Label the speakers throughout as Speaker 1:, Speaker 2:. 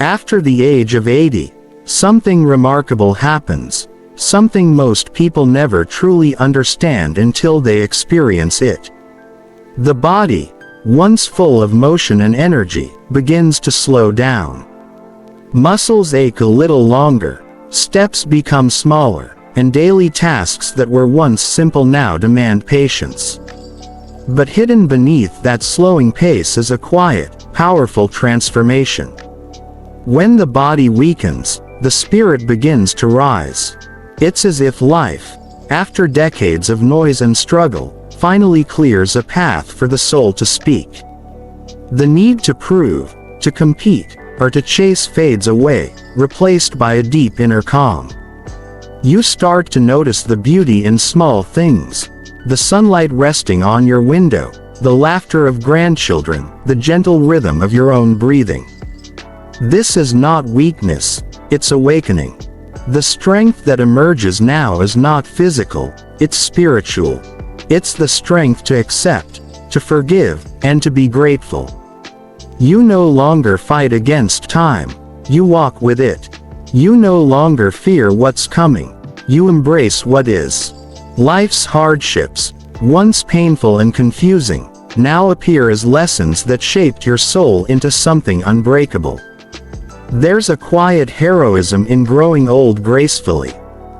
Speaker 1: After the age of 80, something remarkable happens, something most people never truly understand until they experience it. The body, once full of motion and energy, begins to slow down. Muscles ache a little longer, steps become smaller, and daily tasks that were once simple now demand patience. But hidden beneath that slowing pace is a quiet, powerful transformation. When the body weakens, the spirit begins to rise. It's as if life, after decades of noise and struggle, finally clears a path for the soul to speak. The need to prove, to compete, or to chase fades away, replaced by a deep inner calm. You start to notice the beauty in small things. The sunlight resting on your window, the laughter of grandchildren, the gentle rhythm of your own breathing. This is not weakness, it's awakening. The strength that emerges now is not physical, it's spiritual. It's the strength to accept, to forgive, and to be grateful. You no longer fight against time, you walk with it. You no longer fear what's coming, you embrace what is. Life's hardships, once painful and confusing, now appear as lessons that shaped your soul into something unbreakable. There's a quiet heroism in growing old gracefully.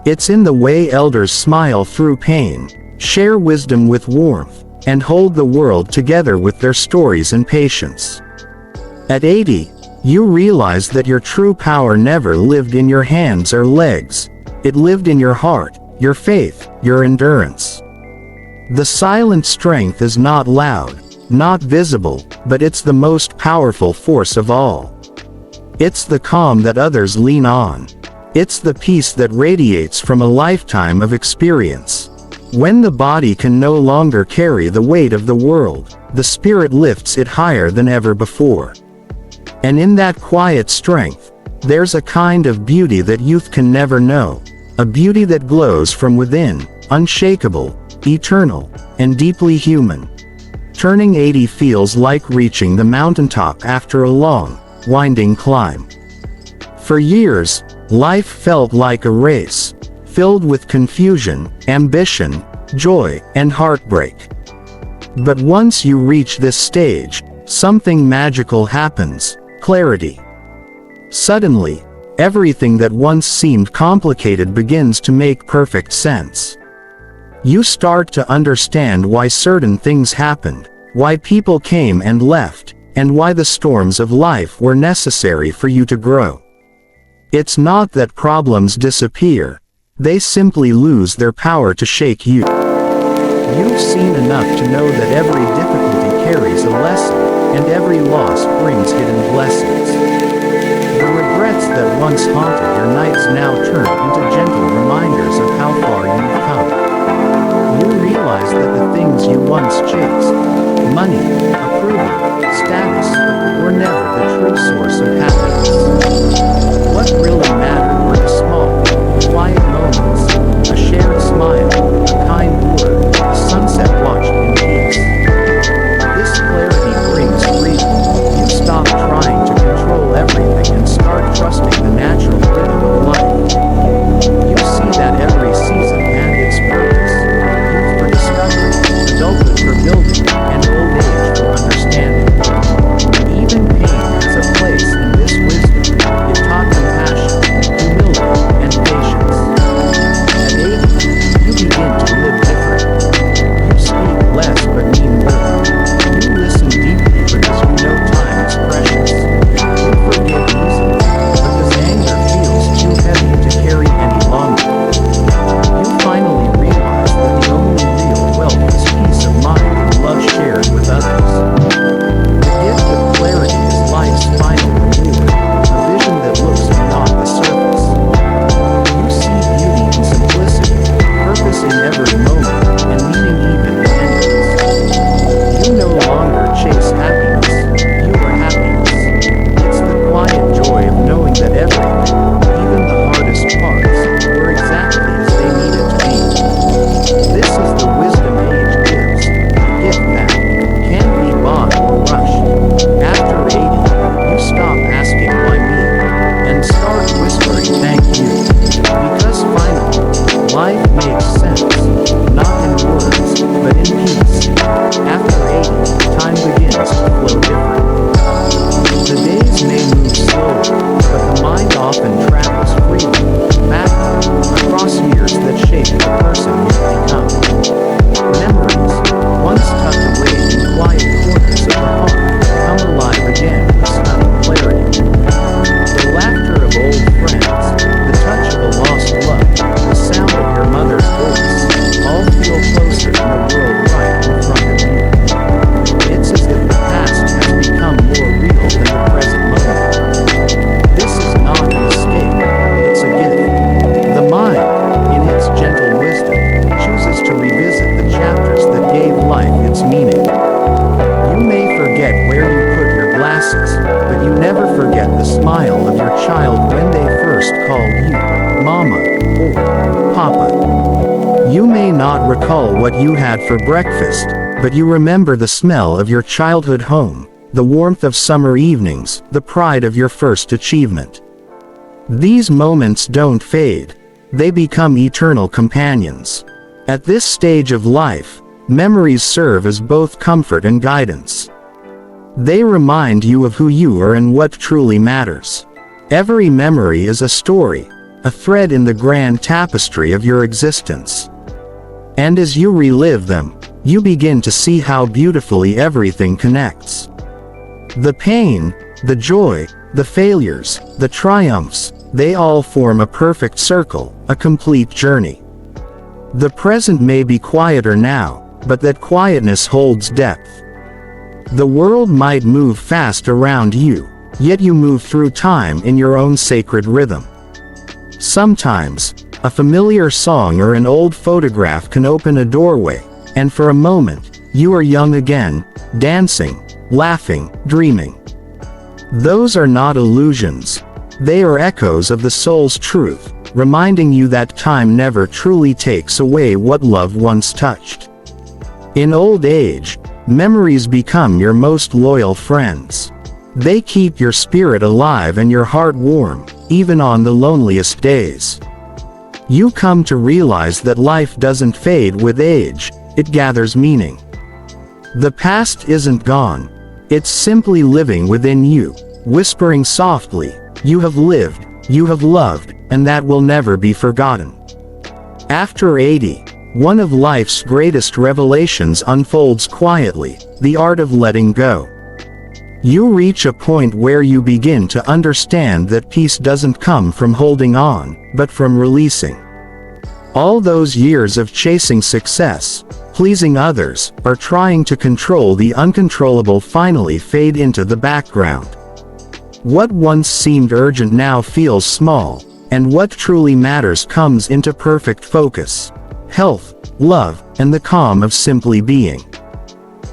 Speaker 1: It's in the way elders smile through pain, share wisdom with warmth, and hold the world together with their stories and patience. At 80, you realize that your true power never lived in your hands or legs. It lived in your heart, your faith, your endurance. The silent strength is not loud, not visible, but it's the most powerful force of all. It's the calm that others lean on. It's the peace that radiates from a lifetime of experience. When the body can no longer carry the weight of the world, the spirit lifts it higher than ever before. And in that quiet strength, there's a kind of beauty that youth can never know, a beauty that glows from within, unshakable, eternal, and deeply human. Turning 80 feels like reaching the mountaintop after a long, winding climb. For years, life felt like a race, filled with confusion, ambition, joy, and heartbreak. But once you reach this stage, something magical happens: clarity. Suddenly, everything that once seemed complicated begins to make perfect sense. You start to understand why certain things happened, why people came and left, and why the storms of life were necessary for you to grow. It's not that problems disappear, they simply lose their power to shake you. You've seen enough to know that every difficulty carries a lesson, and every loss brings hidden blessings. The regrets that once haunted your nights now turn into gentle reminders of how far you've come. You realize that the things you once chased, money, approval, status, were never the true source of happiness. What really mattered were the small, quiet moments, a shared smile, a kind word, a sunset watched in peace. This clarity brings freedom. You stop trying to control everything and start trusting the natural rhythm of life. You see that every season had its purpose: youth for discovery, adulthood for building, and old age for understanding. Even pain has a place in this of your child when they first called you Mama or Papa. You may not recall what you had for breakfast, but you remember the smell of your childhood home, the warmth of summer evenings, the pride of your first achievement. These moments don't fade. They become eternal companions. At this stage of life, memories serve as both comfort and guidance. They remind you of who you are and what truly matters. Every memory is a story, a thread in the grand tapestry of your existence. And as you relive them, you begin to see how beautifully everything connects. The pain, the joy, the failures, the triumphs, they all form a perfect circle, a complete journey. The present may be quieter now, but that quietness holds depth. The world might move fast around you, yet you move through time in your own sacred rhythm. Sometimes, a familiar song or an old photograph can open a doorway, and for a moment, you are young again, dancing, laughing, dreaming. Those are not illusions. They are echoes of the soul's truth, reminding you that time never truly takes away what love once touched. In old age, memories become your most loyal friends. They keep your spirit alive and your heart warm, even on the loneliest days. You come to realize that life doesn't fade with age, it gathers meaning. The past isn't gone. It's simply living within you, whispering softly, "You have lived, you have loved, and that will never be forgotten." After 80, one of life's greatest revelations unfolds quietly, the art of letting go. You reach a point where you begin to understand that peace doesn't come from holding on, but from releasing. All those years of chasing success, pleasing others, or trying to control the uncontrollable finally fade into the background. What once seemed urgent now feels small, and what truly matters comes into perfect focus: health, love, and the calm of simply being.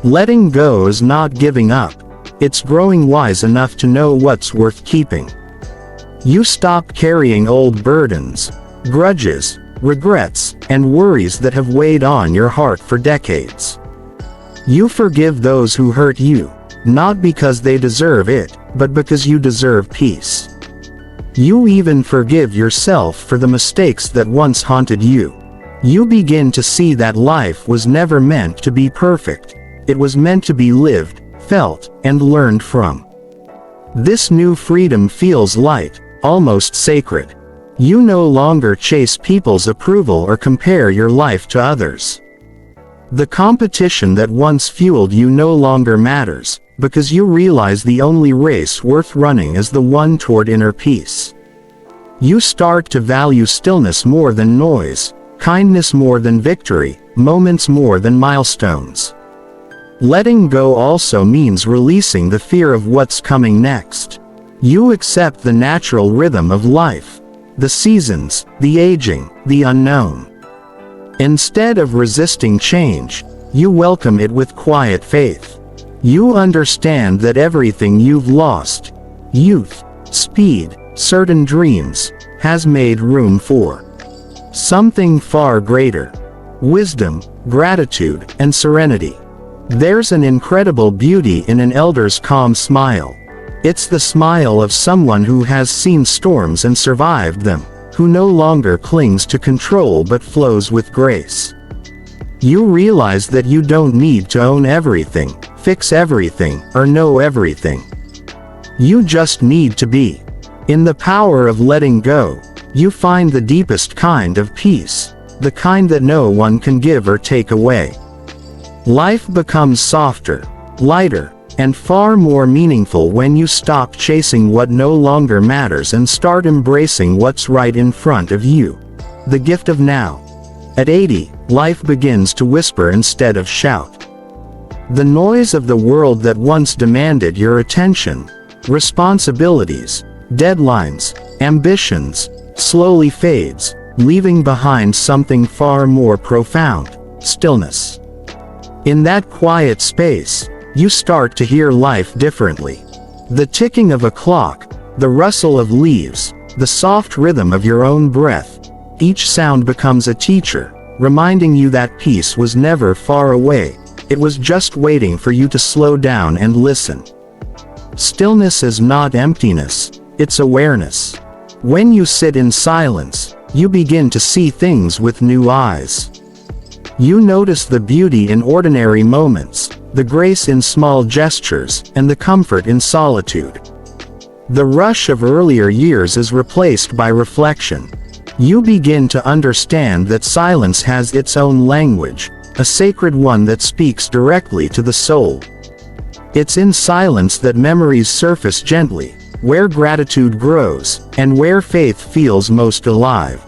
Speaker 1: Letting go is not giving up. It's growing wise enough to know what's worth keeping. You stop carrying old burdens, grudges, regrets, and worries that have weighed on your heart for decades. You forgive those who hurt you, not because they deserve it, but because you deserve peace. You even forgive yourself for the mistakes that once haunted you. You begin to see that life was never meant to be perfect. It was meant to be lived, felt, and learned from. This new freedom feels light, almost sacred. You no longer chase people's approval or compare your life to others. The competition that once fueled you no longer matters, because you realize the only race worth running is the one toward inner peace. You start to value stillness more than noise, kindness more than victory, moments more than milestones. Letting go also means releasing the fear of what's coming next. You accept the natural rhythm of life, the seasons, the aging, the unknown. Instead of resisting change, you welcome it with quiet faith. You understand that everything you've lost, youth, speed, certain dreams, has made room for something far greater: wisdom, gratitude, and serenity. There's an incredible beauty in an elder's calm smile. It's the smile of someone who has seen storms and survived them, who no longer clings to control but flows with grace. You realize that you don't need to own everything, fix everything, or know everything. You just need to be. In the power of letting go, you find the deepest kind of peace, the kind that no one can give or take away. Life becomes softer, lighter, and far more meaningful when you stop chasing what no longer matters and start embracing what's right in front of you. The gift of now. At 80, life begins to whisper instead of shout. The noise of the world that once demanded your attention, responsibilities, deadlines, ambitions, slowly fades, leaving behind something far more profound: stillness. In that quiet space, you start to hear life differently. The ticking of a clock, The rustle of leaves, the soft rhythm of your own breath. Each sound becomes a teacher, reminding you that peace was never far away. It was just waiting for you to slow down and listen. Stillness is not emptiness, it's awareness. When you sit in silence, you begin to see things with new eyes. You notice the beauty in ordinary moments, the grace in small gestures, and the comfort in solitude. The rush of earlier years is replaced by reflection. You begin to understand that silence has its own language, a sacred one that speaks directly to the soul. It's in silence that memories surface gently, where gratitude grows, and where faith feels most alive.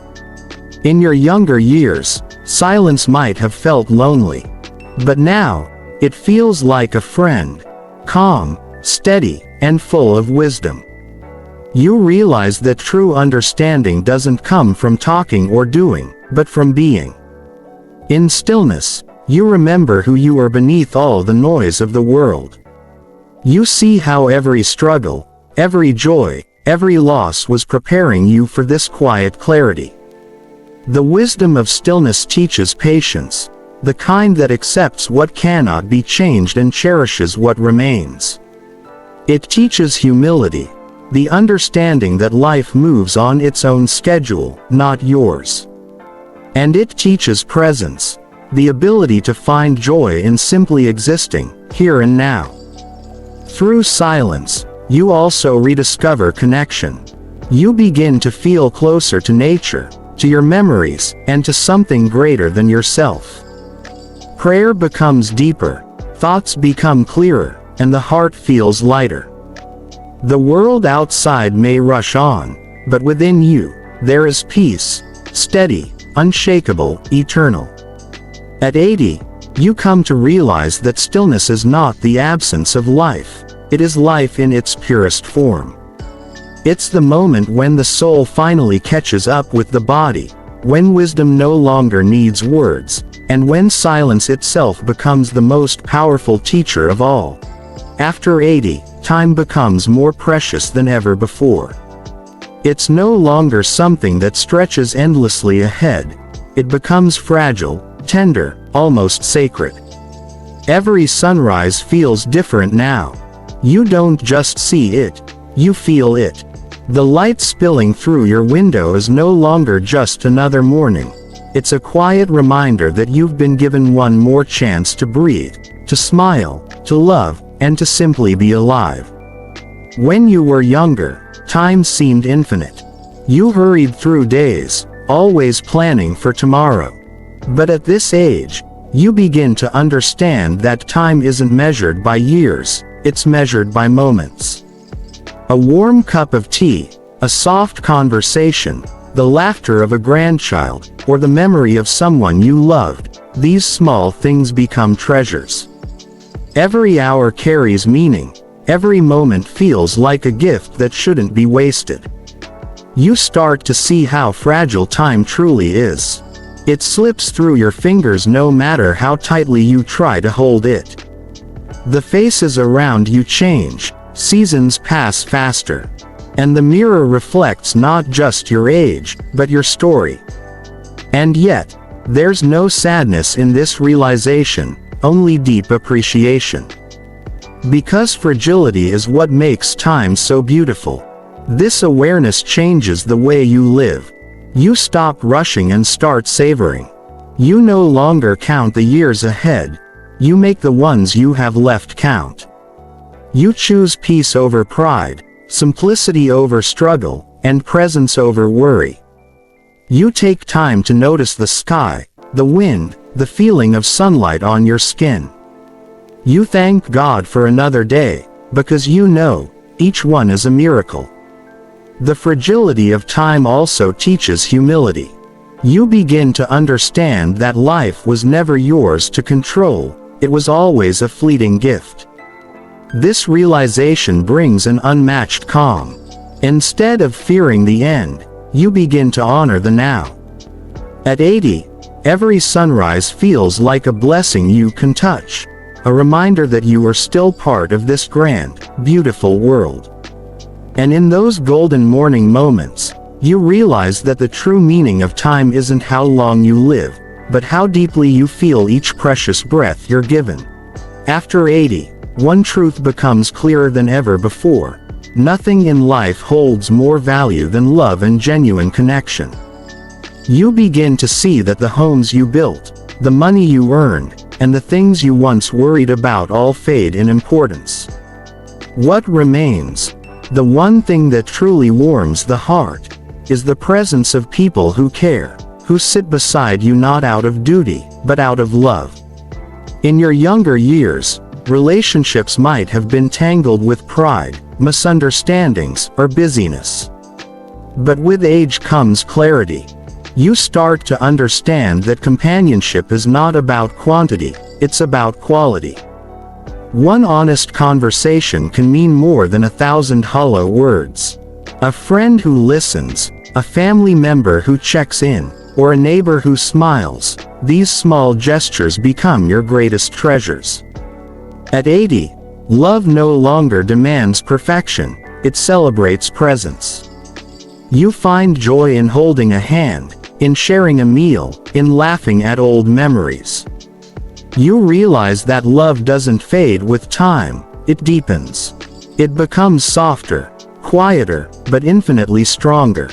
Speaker 1: In your younger years, silence might have felt lonely. But now, it feels like a friend, calm, steady, and full of wisdom. You realize that true understanding doesn't come from talking or doing, but from being. In stillness, you remember who you are beneath all the noise of the world. You see how every struggle, every joy, every loss was preparing you for this quiet clarity. The wisdom of stillness teaches patience, the kind that accepts what cannot be changed and cherishes what remains. It teaches humility, the understanding that life moves on its own schedule, not yours. And it teaches presence, the ability to find joy in simply existing, here and now. Through silence, you also rediscover connection. You begin to feel closer to nature, to your memories, and to something greater than yourself. Prayer becomes deeper, thoughts become clearer, and the heart feels lighter. The world outside may rush on, but within you, there is peace, steady, unshakable, eternal. At 80, you come to realize that stillness is not the absence of life, it is life in its purest form. It's the moment when the soul finally catches up with the body, when wisdom no longer needs words, and when silence itself becomes the most powerful teacher of all. After 80, time becomes more precious than ever before. It's no longer something that stretches endlessly ahead. It becomes fragile, tender, almost sacred. Every sunrise feels different now. You don't just see it, you feel it. The light spilling through your window is no longer just another morning. It's a quiet reminder that you've been given one more chance to breathe, to smile, to love, and to simply be alive. When you were younger, time seemed infinite. You hurried through days, always planning for tomorrow. But at this age, you begin to understand that time isn't measured by years, it's measured by moments. A warm cup of tea, a soft conversation, the laughter of a grandchild, or the memory of someone you loved, these small things become treasures. Every hour carries meaning, every moment feels like a gift that shouldn't be wasted. You start to see how fragile time truly is. It slips through your fingers no matter how tightly you try to hold it. The faces around you change, seasons pass faster, and the mirror reflects not just your age, but your story. And yet, there's no sadness in this realization, only deep appreciation. Because fragility is what makes time so beautiful. This awareness changes the way you live. You stop rushing and start savoring. You no longer count the years ahead. You make the ones you have left count. You choose peace over pride, simplicity over struggle, and presence over worry. You take time to notice the sky, the wind, the feeling of sunlight on your skin. You thank God for another day, because you know, each one is a miracle. The fragility of time also teaches humility. You begin to understand that life was never yours to control, it was always a fleeting gift. This realization brings an unmatched calm. Instead of fearing the end, you begin to honor the now. At 80, every sunrise feels like a blessing you can touch, a reminder that you are still part of this grand, beautiful world. And in those golden morning moments, you realize that the true meaning of time isn't how long you live, but how deeply you feel each precious breath you're given. After 80, one truth becomes clearer than ever before. Nothing in life holds more value than love and genuine connection. You begin to see that the homes you built, the money you earned, and the things you once worried about all fade in importance. What remains, the one thing that truly warms the heart, is the presence of people who care, who sit beside you not out of duty, but out of love. In your younger years, relationships might have been tangled with pride, misunderstandings, or busyness. But with age comes clarity. You start to understand that companionship is not about quantity, it's about quality. One honest conversation can mean more than 1,000 hollow words. A friend who listens, a family member who checks in, or a neighbor who smiles, these small gestures become your greatest treasures. At 80, love no longer demands perfection, it celebrates presence. You find joy in holding a hand, in sharing a meal, in laughing at old memories. You realize that love doesn't fade with time, it deepens. It becomes softer, quieter, but infinitely stronger.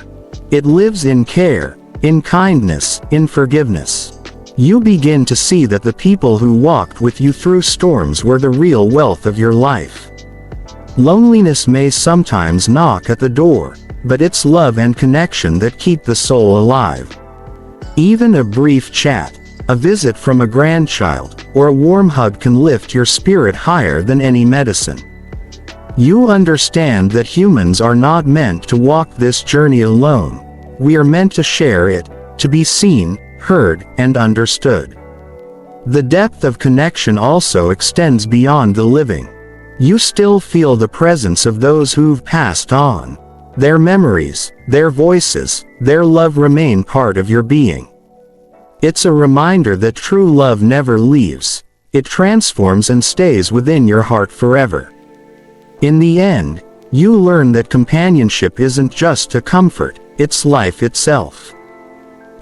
Speaker 1: It lives in care, in kindness, in forgiveness. You begin to see that the people who walked with you through storms were the real wealth of your life. Loneliness may sometimes knock at the door, but it's love and connection that keep the soul alive. Even a brief chat, a visit from a grandchild, or a warm hug can lift your spirit higher than any medicine. You understand that humans are not meant to walk this journey alone. We are meant to share it, to be seen, heard, and understood. The depth of connection also extends beyond the living. You still feel the presence of those who've passed on. Their memories, their voices, their love remain part of your being. It's a reminder that true love never leaves. It transforms and stays within your heart forever. In the end, you learn that companionship isn't just a comfort, it's life itself.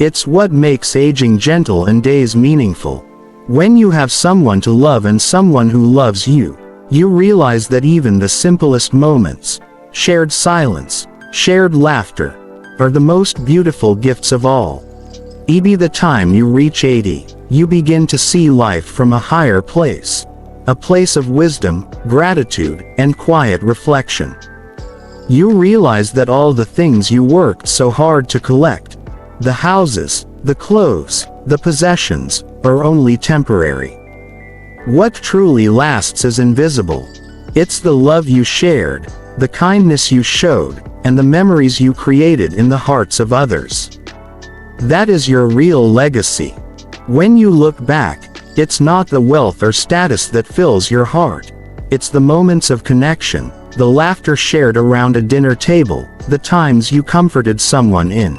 Speaker 1: It's what makes aging gentle and days meaningful. When you have someone to love and someone who loves you, you realize that even the simplest moments, shared silence, shared laughter, are the most beautiful gifts of all. By the time you reach 80, you begin to see life from a higher place. A place of wisdom, gratitude, and quiet reflection. You realize that all the things you worked so hard to collect, the houses, the clothes, the possessions, are only temporary. What truly lasts is invisible. It's the love you shared, the kindness you showed, and the memories you created in the hearts of others. That is your real legacy. When you look back, it's not the wealth or status that fills your heart. It's the moments of connection, the laughter shared around a dinner table, the times you comforted someone in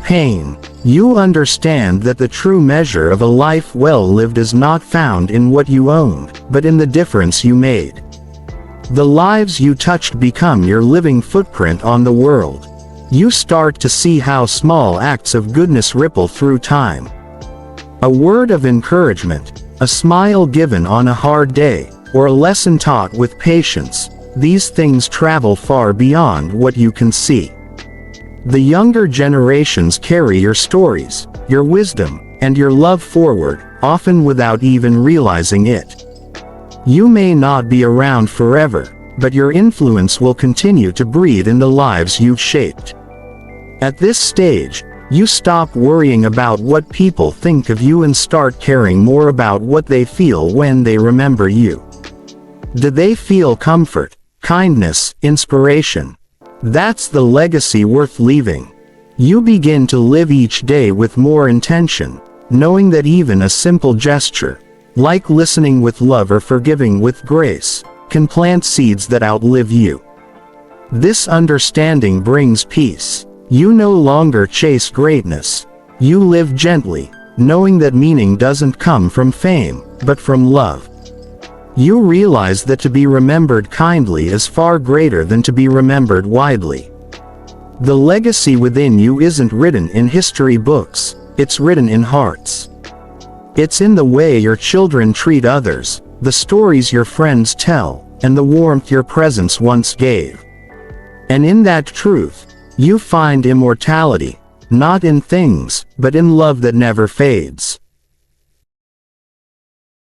Speaker 1: pain. You understand that the true measure of a life well lived is not found in what you owned, but in the difference you made. The lives you touched become your living footprint on the world. You start to see how small acts of goodness ripple through time. A word of encouragement, a smile given on a hard day, or a lesson taught with patience, these things travel far beyond what you can see. The younger generations carry your stories, your wisdom, and your love forward, often without even realizing it. You may not be around forever, but your influence will continue to breathe in the lives you've shaped. At this stage, you stop worrying about what people think of you and start caring more about what they feel when they remember you. Do they feel comfort, kindness, inspiration? That's the legacy worth leaving. You begin to live each day with more intention, knowing that even a simple gesture, like listening with love or forgiving with grace, can plant seeds that outlive you. This understanding brings peace. You no longer chase greatness. You live gently, knowing that meaning doesn't come from fame, but from love. You realize that to be remembered kindly is far greater than to be remembered widely. The legacy within you isn't written in history books, it's written in hearts. It's in the way your children treat others, the stories your friends tell, and the warmth your presence once gave. And in that truth, you find immortality, not in things, but in love that never fades.